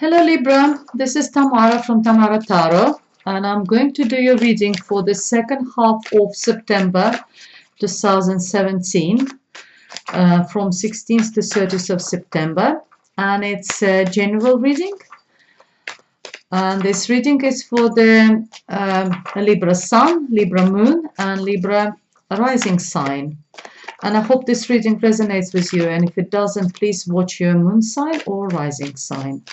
Hello Libra, this is Tamara from Tamara Tarot, and I'm going to do your reading for the second half of September 2017, from 16th to 30th of September, and it's a general reading. And this reading is for the Libra Sun, Libra Moon, and Libra Rising sign. And I hope this reading resonates with you, and if it doesn't, please watch your moon sign or rising sign.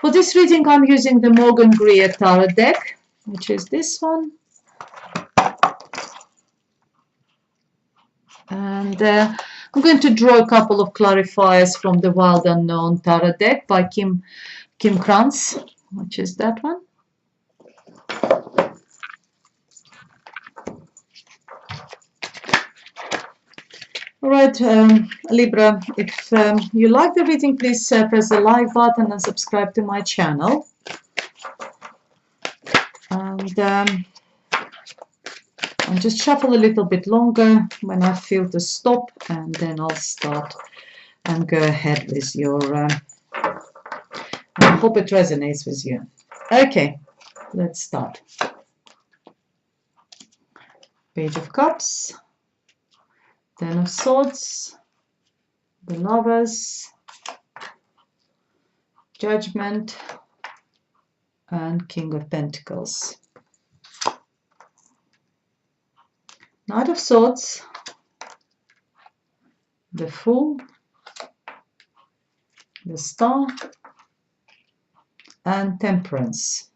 For this reading, I'm using the Morgan Greer Tarot deck, which is this one. And I'm going to draw a couple of clarifiers from the Wild Unknown Tarot deck by Kim Krantz, which is that one. All right, Libra, if you like the reading, please press the like button and subscribe to my channel. And I'll just shuffle a little bit longer when I feel to stop, and then I'll start and go ahead with your... I hope it resonates with you. Okay, let's start. Page of Cups. Ten of Swords, the Lovers, Judgment, and King of Pentacles. Knight of Swords, the Fool, the Star, and Temperance.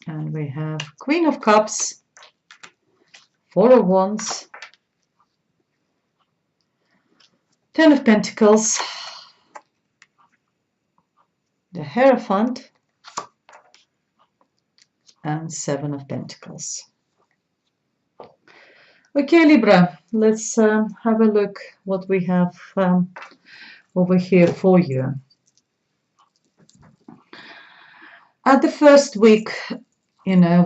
And we have Queen of Cups, Four of Wands, Ten of Pentacles, the Hierophant, and Seven of Pentacles. Okay, Libra, let's have a look what we have over here for you. At the first week, you know,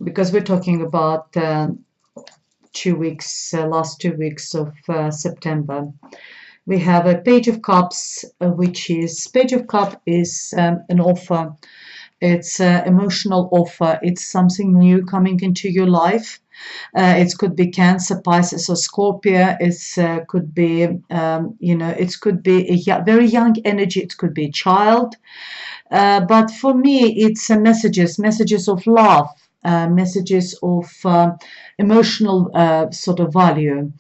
because we're talking about 2 weeks, last 2 weeks of September, we have a Page of Cups, which is, Page of Cup is an offer. It's an emotional offer. It's something new coming into your life. It could be Cancer, Pisces, or Scorpio. It could be, you know, it could be a very young energy. It could be a child. But for me, it's messages of love. Messages of emotional sort of value.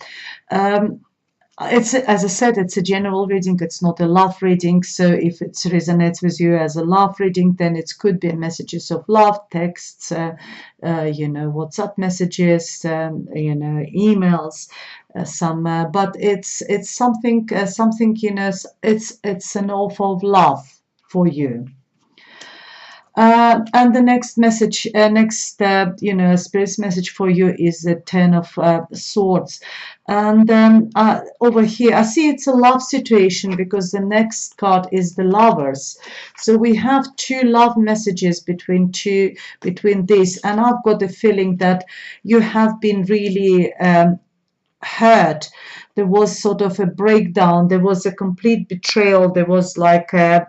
It's, as I said, it's a general reading. It's not a love reading. So if it resonates with you as a love reading, then it could be messages of love, texts, you know, WhatsApp messages, you know, emails, but it's something, you know, it's an offer of love for you. And the next message, you know, spirit's message for you is the Ten of Swords. And over here, I see it's a love situation because the next card is the Lovers. So we have two love messages between this, and I've got the feeling that you have been really hurt. There was sort of a breakdown. There was a complete betrayal. There was like a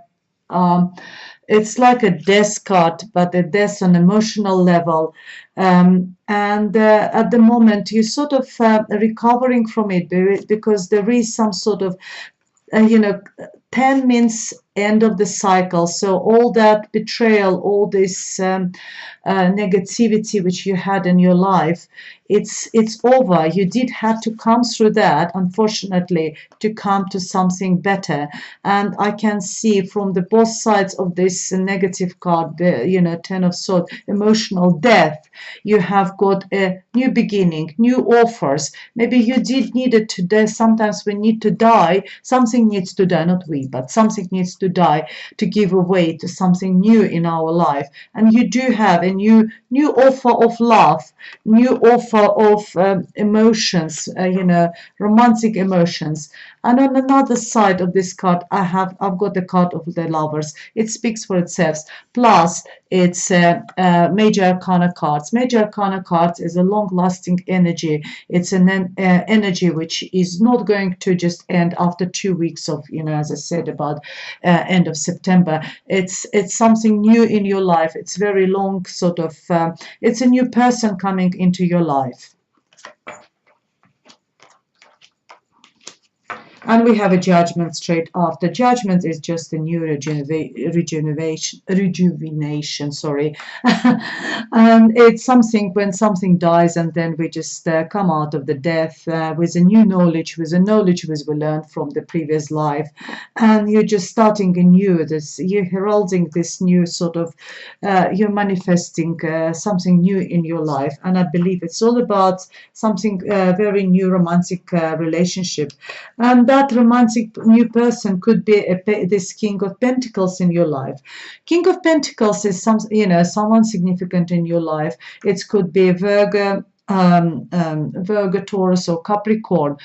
it's like a death card, but a death on emotional level. And at the moment, you're sort of recovering from it because there is some sort of, you know, 10 means end of the cycle. So all that betrayal, all this negativity which you had in your life, it's over. You did have to come through that, unfortunately, to come to something better. And I can see from the both sides of this negative card, you know, Ten of Swords, emotional death. You have got a new beginning, new offers. Maybe you did need it to die. Sometimes we need to die. Something needs to die, not we, but something needs to die to give away to something new in our life. And you do have a new offer of love, new offer of emotions, you know, romantic emotions. And on another side of this card, I've got the card of the Lovers. It speaks for itself. Plus, it's Major Arcana cards. Major Arcana cards is a long-lasting energy. It's an energy which is not going to just end after 2 weeks of, you know, as I said about end of September. It's something new in your life. It's very long sort of. It's a new person coming into your life. And we have a judgment straight after. Judgment is just a new rejuvenation, sorry. And it's something when something dies, and then we just come out of the death with a new knowledge, with a knowledge which we learned from the previous life. And you're just starting anew. You're heralding this new sort of, you're manifesting something new in your life. And I believe it's all about something very new, romantic relationship. And that romantic new person could be this King of Pentacles in your life. King of Pentacles is someone significant in your life. It could be Virgo, Virgo, Taurus, or Capricorn.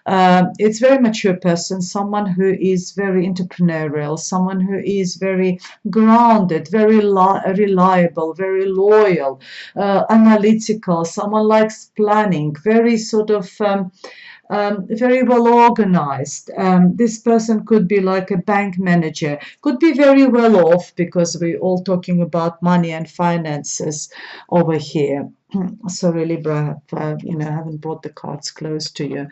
It's a very mature person, someone who is very entrepreneurial, someone who is very grounded, very reliable, very loyal, analytical, someone likes planning, very sort of very well organized. This person could be like a bank manager, could be very well off, because we're all talking about money and finances over here. Sorry, Libra, I haven't brought the cards close to you.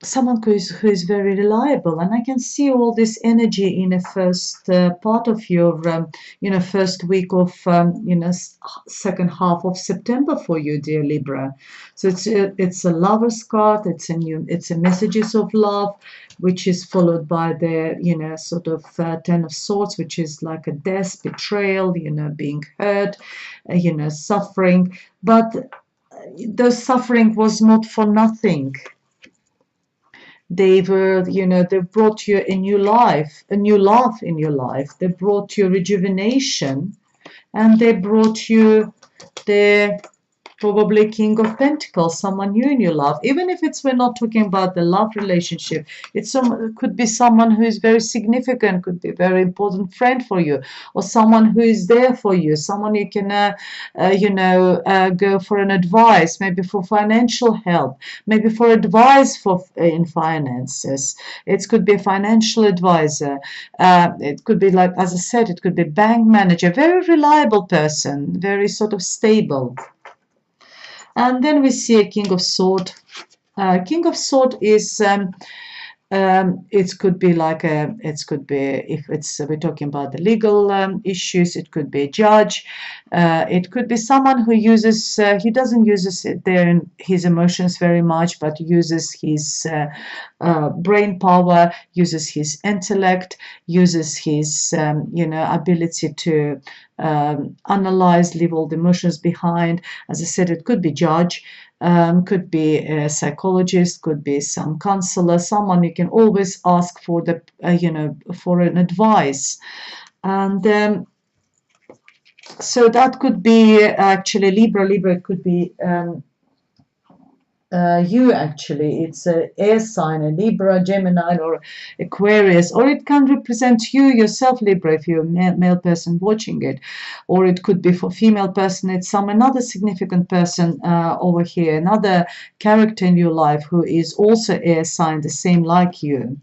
Someone who is very reliable, and I can see all this energy in the first part of your first week of second half of September for you, dear Libra. So it's a lover's card. It's a messages of love, which is followed by the sort of Ten of Swords, which is like a death, betrayal, being hurt, suffering. But the suffering was not for nothing. They brought you a new life, a new love in your life. They brought you rejuvenation, and they brought you the probably King of Pentacles, someone new in your life. Even if we're not talking about the love relationship, it could be someone who is very significant, could be a very important friend for you, or someone who is there for you, someone you can go for an advice, maybe for financial help, maybe for advice in finances. It could be a financial advisor. It could be, like as I said, it could be bank manager, very reliable person, very sort of stable. And then we see a King of Swords. King of Swords is it could be if we're talking about the legal issues, it could be a judge. It could be someone who he doesn't use his emotions very much, but uses his brain power, uses his intellect, uses his ability to analyze, leave all the emotions behind. As I said, it could be judge. Could be a psychologist, could be some counselor, someone you can always ask for for an advice. And so that could be actually Libra. It could be you actually. It's a air sign, a Libra, Gemini, or Aquarius, or it can represent you yourself, Libra, if you're a male person watching it, or it could be for female person. It's another significant person over here, another character in your life who is also air sign, the same like you.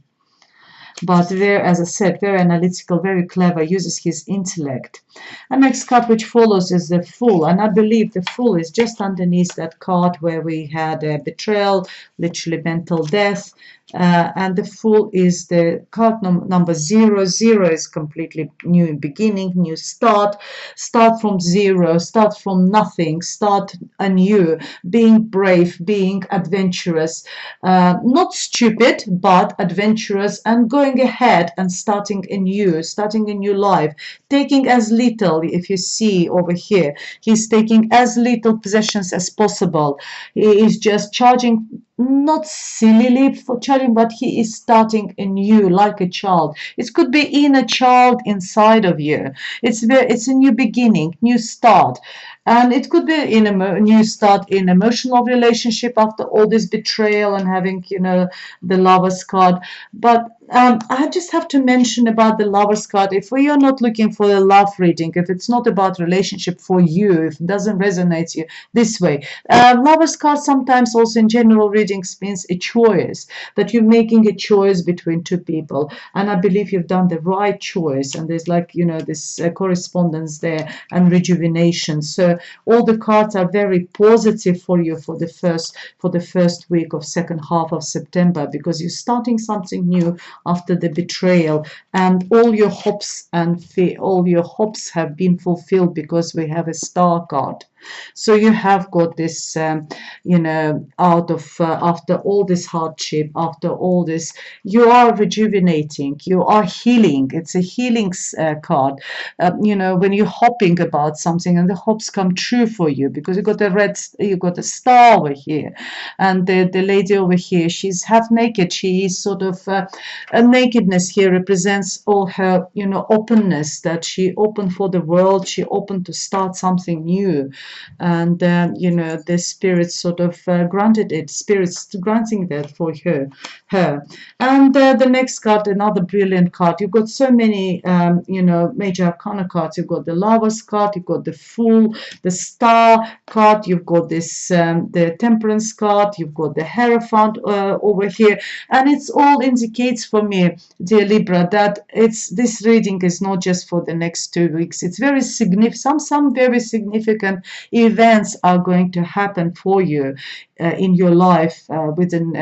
But very, as I said, very analytical, very clever, uses his intellect. And next card which follows is the Fool. And I believe the Fool is just underneath that card where we had a betrayal, literally mental death. And the Fool is the card number 0. 0 is completely new beginning, new start. Start from zero, start from nothing, start anew, being brave, being adventurous, not stupid, but adventurous, and going ahead and starting a new life, taking as little. If you see over here, he's taking as little possessions as possible. He is just charging, not sillily for charging, but he is starting anew like a child. It could be inner child inside of you. It's a new beginning, new start. And it could be in a new start in emotional relationship after all this betrayal and having, the Lovers card. But I just have to mention about the Lovers card. If we are not looking for a love reading, if it's not about relationship for you, if it doesn't resonate you this way, Lovers card sometimes also in general readings means a choice, that you're making a choice between two people. And I believe you've done the right choice. And there's like, this correspondence there and rejuvenation. So all the cards are very positive for you for the first week of second half of September, because you're starting something new after the betrayal, and all your hopes have been fulfilled because we have a star card. So you have got this, out of after all this hardship, after all this, you are rejuvenating, you are healing. It's a healing card. When you're hoping about something and the hopes come true for you, because you got a star over here, and the lady over here, she's half naked. She is sort of a nakedness here represents all her, openness, that she open for the world, she open to start something new. And the spirits sort of granted it, spirits granting that for her. And the next card, another brilliant card. You've got so many major arcana cards. You've got the Lovers card, you've got the Fool, the Star card, you've got this the Temperance card, you've got the Hierophant over here. And it's all indicates for me, dear Libra, that this reading is not just for the next 2 weeks. It's very significant. Some very significant events are going to happen for you in your life within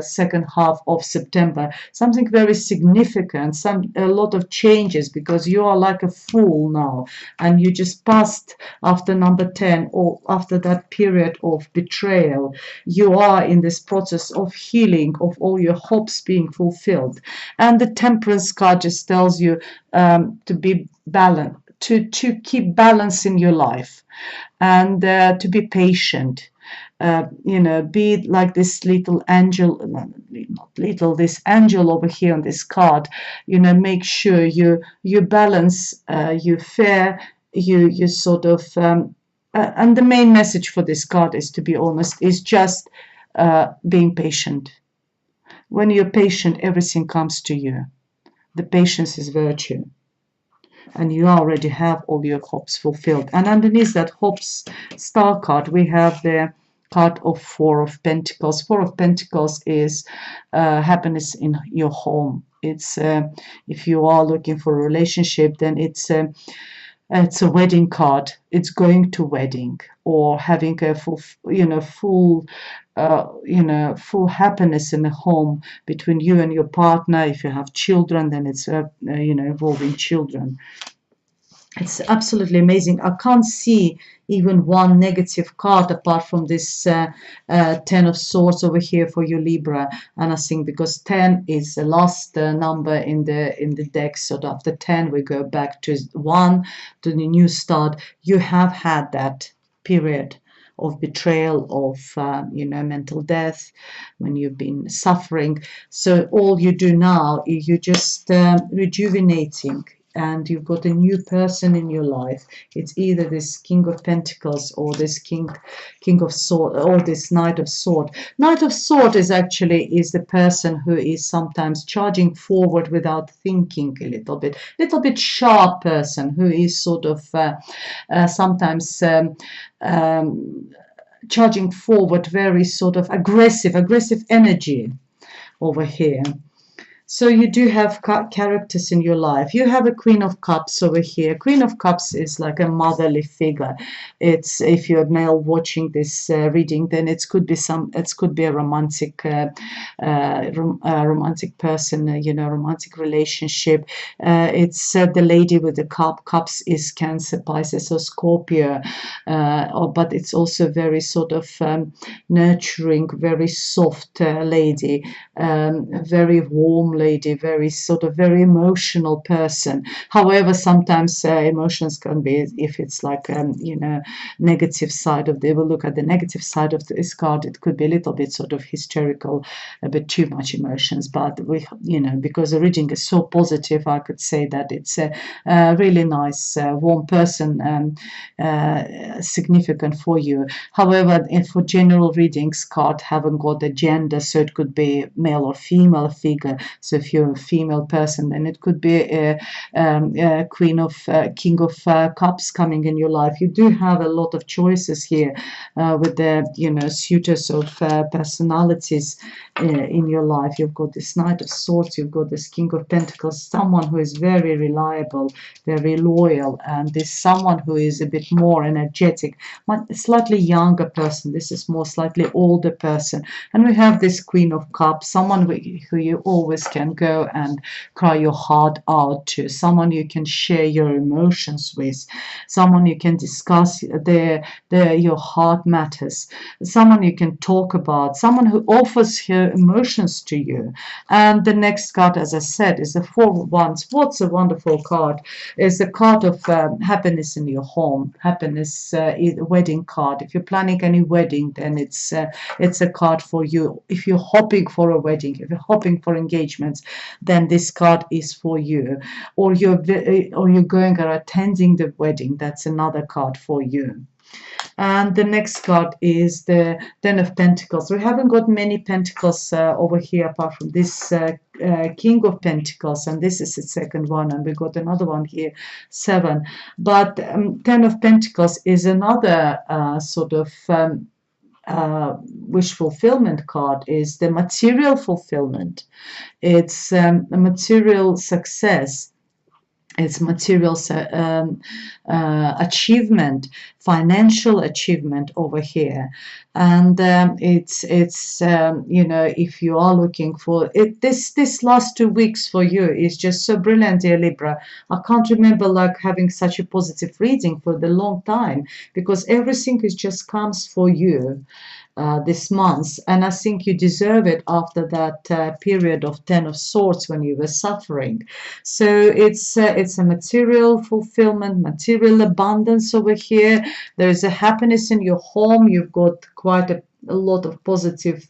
second half of September. Something very significant, a lot of changes, because you are like a fool now, and you just passed after number 10, or after that period of betrayal. You are in this process of healing, of all your hopes being fulfilled. And the Temperance card just tells you to be balanced, to keep balance in your life, and to be patient. Be like this little angel, not little, this angel over here on this card. Make sure you balance, you fair, you sort of, and the main message for this card is, to be honest, is just being patient. When you're patient, everything comes to you. The patience is virtue. And you already have all your hopes fulfilled. And underneath that hopes star card, we have the card of Four of Pentacles. Four of Pentacles is happiness in your home. It's if you are looking for a relationship, then it's a wedding card. It's going to wedding, or having a full happiness in the home between you and your partner. If you have children, then it's involving children. It's absolutely amazing. I can't see even one negative card apart from this 10 of Swords over here for you, Libra. And I think because 10 is the last number in the deck, so after 10 we go back to 1, to the new start. You have had that period of betrayal, of mental death, when you've been suffering. So all you do now is you just rejuvenating, and you've got a new person in your life. It's either this King of Pentacles, or this King of Swords, or this Knight of Swords. Knight of Swords is the person who is sometimes charging forward without thinking a little bit sharp person, who is sort of sometimes charging forward, very sort of aggressive energy over here. So you do have characters in your life. You have a Queen of Cups over here. Queen of Cups is like a motherly figure. It's, if you're male watching this reading, then it could be a romantic person, romantic relationship. It's the lady with the cups is Cancer, Pisces, or Scorpio. But it's also very sort of nurturing, very soft lady, very warm lady, very sort of very emotional person. However, sometimes emotions can be, if it's like negative side of the, we'll look at the negative side of this card, it could be a little bit sort of hysterical, a bit too much emotions. But we, because the reading is so positive, I could say that it's a really nice, warm person, significant for you. However, for general readings, card haven't got a gender, so it could be male or female figure. So if you're a female person, then it could be a king of cups coming in your life. You do have a lot of choices here with the suitors of personalities in your life. You've got this Knight of Swords, you've got this King of Pentacles, someone who is very reliable, very loyal, and this someone who is a bit more energetic, slightly younger person. This is more slightly older person. And we have this Queen of Cups, someone who you always can go and cry your heart out to, someone you can share your emotions with, someone you can discuss your heart matters, someone you can talk about, someone who offers her emotions to you. And the next card, as I said, is the Four of Wands. What's a wonderful card? It's a card of happiness in your home. Happiness is a wedding card. If you're planning any wedding, then it's a card for you. If you're hoping for a wedding, if you're hoping for engagements, then this card is for you. Or you're going or attending the wedding, that's another card for you. And the next card is the Ten of Pentacles. We haven't got many pentacles over here apart from this King of Pentacles, and this is the second one, and we got another one here, 7. But Ten of Pentacles is another sort of wish fulfillment card, is the material fulfillment. It's a material success. It's material achievement, financial achievement over here, and it's if you are looking for it, this last 2 weeks for you is just so brilliant, dear Libra. I can't remember like having such a positive reading for the long time, because everything is just comes for you. This month, and I think you deserve it after that period of Ten of Swords when you were suffering. So it's a material fulfillment, material abundance over here. There is a happiness in your home. You've got quite a lot of positive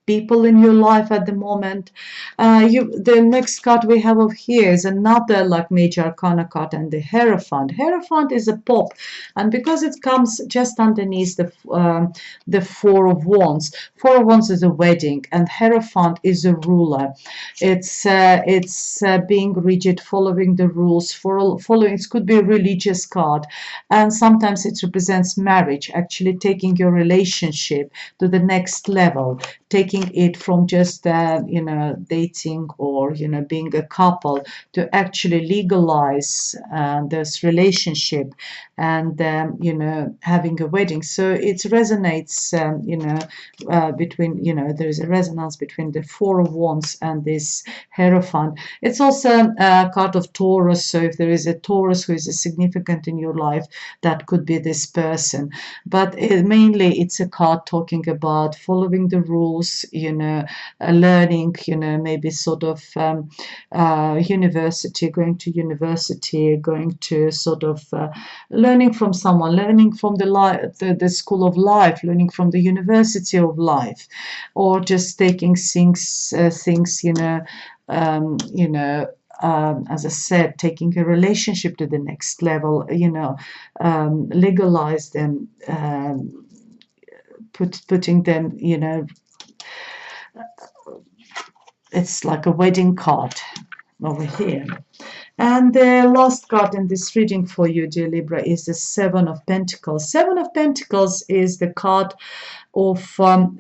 people in your life at the moment. The next card we have over here is another like major arcana card, and the Hierophant. Hierophant is a pop, and because it comes just underneath the Four of Wands. Four of Wands is a wedding, and Hierophant is a ruler. It's being rigid, following the rules, following. It could be a religious card, and sometimes it represents marriage, actually taking your relationship to the next level, taking it from just dating or being a couple to actually legalize this relationship and having a wedding. So it resonates between there is a resonance between the Four of Wands and this Hierophant. It's also a card of Taurus, so if there is a Taurus who is significant in your life, that could be this person. But mainly it's a card talking about following the rules, learning, maybe sort of university, going to sort of learning from someone, learning from the school of life, learning from the university of life, or just taking things as I said, taking a relationship to the next level, legalize them, putting them, it's like a wedding card over here. And the last card in this reading for you, dear Libra, is the Seven of Pentacles. Seven of Pentacles is the card of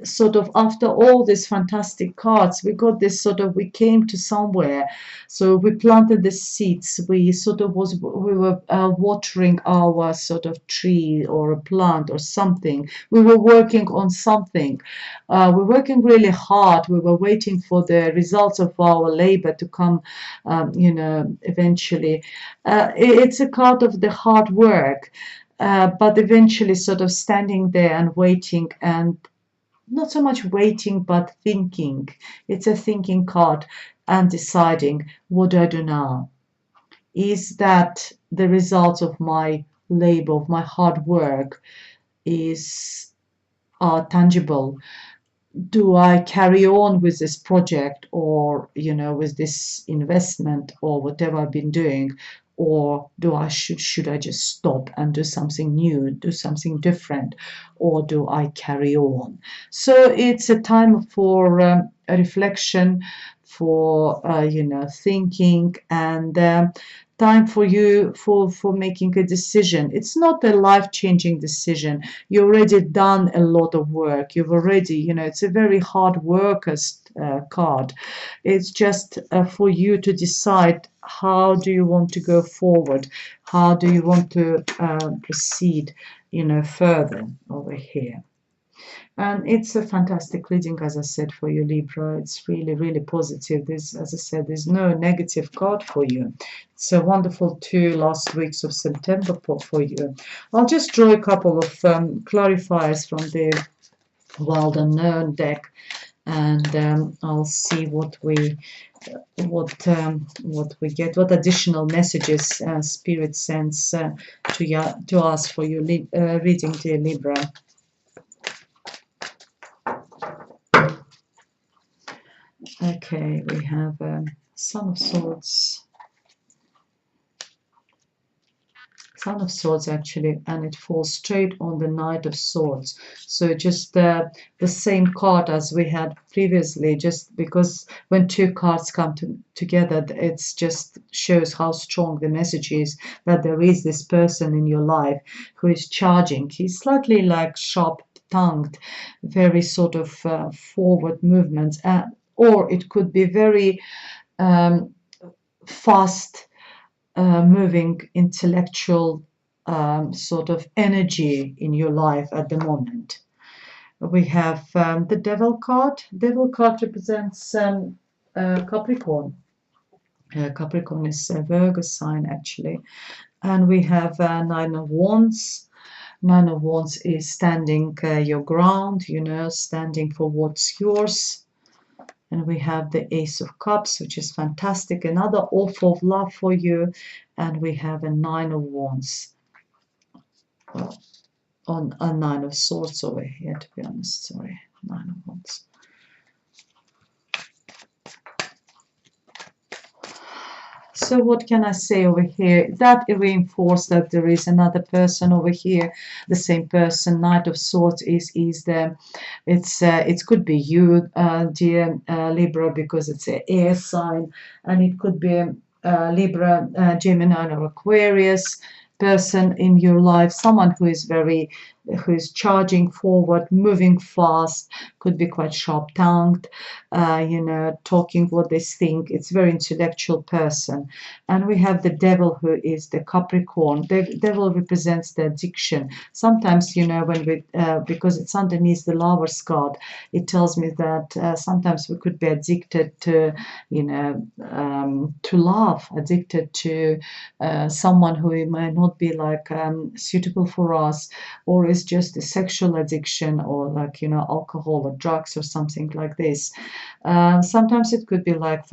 sort of after all these fantastic cards, we got this sort of, we came to somewhere. So we planted the seeds. We were watering our sort of tree or a plant or something. We were working on something. We're working really hard. We were waiting for the results of our labor to come, eventually. It's a card of the hard work. But eventually sort of standing there and waiting, and not so much waiting, but thinking. It's a thinking card and deciding, what do I do now? Is that the result of my labor, of my hard work, is tangible? Do I carry on with this project, or with this investment or whatever I've been doing, or do I should I just stop and do something new, do something different, or do I carry on? So it's a time for a reflection, for thinking, and time for you for making a decision. It's not a life-changing decision. You already done a lot of work. You've already, it's a very hard worker's card. It's just for you to decide, how do you want to go forward? How do you want to proceed, further over here? And it's a fantastic reading, as I said, for you, Libra. It's really, really positive. There's, as I said, there's no negative card for you. It's a wonderful 2 last weeks of September for you. I'll just draw a couple of clarifiers from the Wild Unknown deck, and I'll see what we get, what additional messages Spirit sends to us for you reading, dear Libra. Okay, we have Son of Swords. Son of Swords, actually, and it falls straight on the Knight of Swords. So just the same card as we had previously, just because when two cards come together, it just shows how strong the message is, that there is this person in your life who is charging. He's slightly like sharp-tongued, very sort of forward movements, or it could be very fast moving intellectual sort of energy in your life at the moment. We have the Devil card. Devil card represents Capricorn. Capricorn is a Virgo sign, actually. And we have Nine of Wands. Nine of Wands is standing your ground, standing for what's yours. And we have the Ace of Cups, which is fantastic, another offer of love for you. And we have a Nine of Wands, on a Nine of Swords over here, to be honest. Sorry, Nine of Wands. So what can I say over here? That reinforces that there is another person over here, the same person. Knight of Swords is there. It could be you, dear Libra, because it's an air sign, and it could be Libra, Gemini, or Aquarius person in your life, someone who is charging forward, moving fast, could be quite sharp-tongued, talking what they think. It's a very intellectual person. And we have the Devil, who is the Capricorn. The Devil represents the addiction. Sometimes, when we, because it's underneath the Lover's card, it tells me that sometimes we could be addicted to, to love, addicted to someone who might not be like suitable for us, or is just a sexual addiction, or like alcohol or drugs or something like this. Sometimes it could be like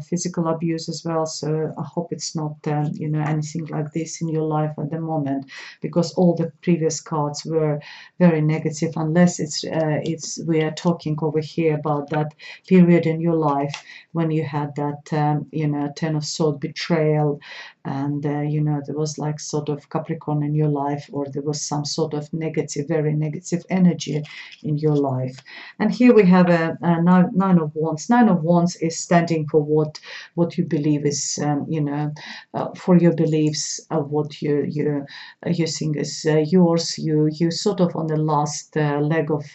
physical abuse as well. So I hope it's not anything like this in your life at the moment, because all the previous cards were very negative, unless it's we are talking over here about that period in your life when you had that Ten of Swords, betrayal, and there was like sort of Capricorn in your life, or there was some sort of negative, very negative energy in your life. And here we have a Nine of Wands. Nine of Wands is standing for what you believe is for your beliefs of what you think is yours. You sort of on the last leg of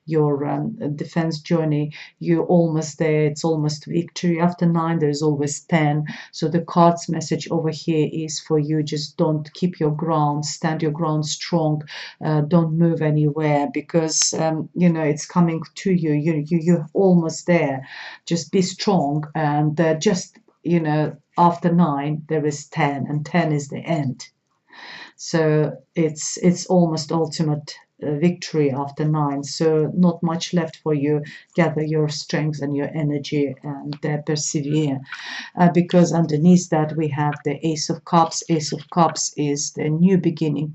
your defense journey. You're almost there. It's almost victory. After 9, there is always 10. So the card's message over here is for you: just don't, keep your ground, stand your ground strong, don't move anywhere, because it's coming to you. You're almost there. Just be strong, and just after 9 there is 10, and 10 is the end. So it's almost ultimate victory after 9, so not much left for you. Gather your strength and your energy and persevere, because underneath that we have the Ace of Cups. Ace of Cups is the new beginning,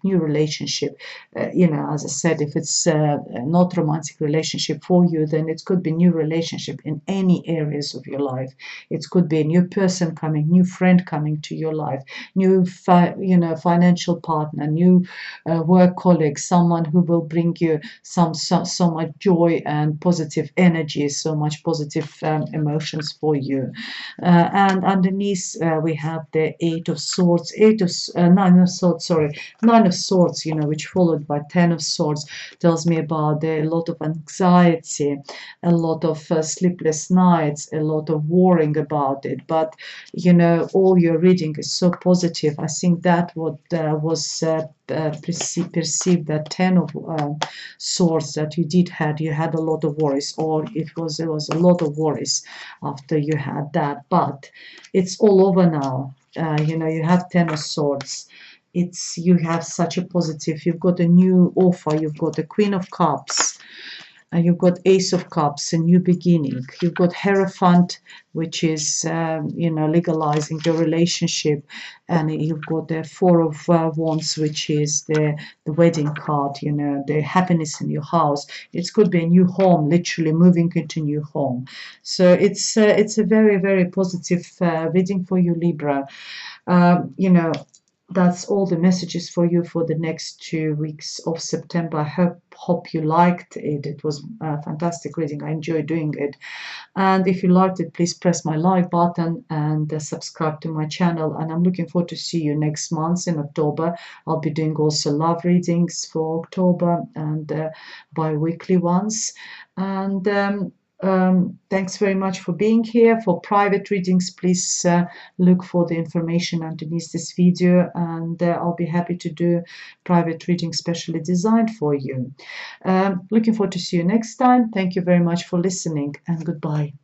new relationship. As I said, if it's not romantic relationship for you, then it could be new relationship in any areas of your life. It could be a new person coming, new friend coming to your life, new financial partner, new work colleague, someone who will bring you so much joy and positive energy, so much positive emotions for you. And underneath we have the Eight of Swords, Nine of Swords, sorry, Nine of Swords, which followed by Ten of Swords, tells me about a lot of anxiety, a lot of sleepless nights, a lot of worrying about it. But all your reading is so positive. I think that what was perceived that Ten of Swords that you had a lot of worries, or there was a lot of worries after you had that, but it's all over now. You have Ten of Swords. You have such a positive. You've got a new offer. You've got the Queen of Cups. You've got Ace of Cups, a new beginning. You've got Hierophant, which is legalizing your relationship, and you've got the Four of Wands, which is the wedding card. The happiness in your house. It could be a new home, literally moving into a new home. So it's a very, very positive reading for you, Libra. That's all the messages for you for the next 2 weeks of September. I hope you liked it. It was a fantastic reading. I enjoyed doing it. And if you liked it, please press my like button and subscribe to my channel. And I'm looking forward to see you next month in October. I'll be doing also love readings for October and bi-weekly ones. And thanks very much for being here. For private readings, please look for the information underneath this video, and I'll be happy to do private reading specially designed for you. Looking forward to see you next time. Thank you very much for listening, and goodbye.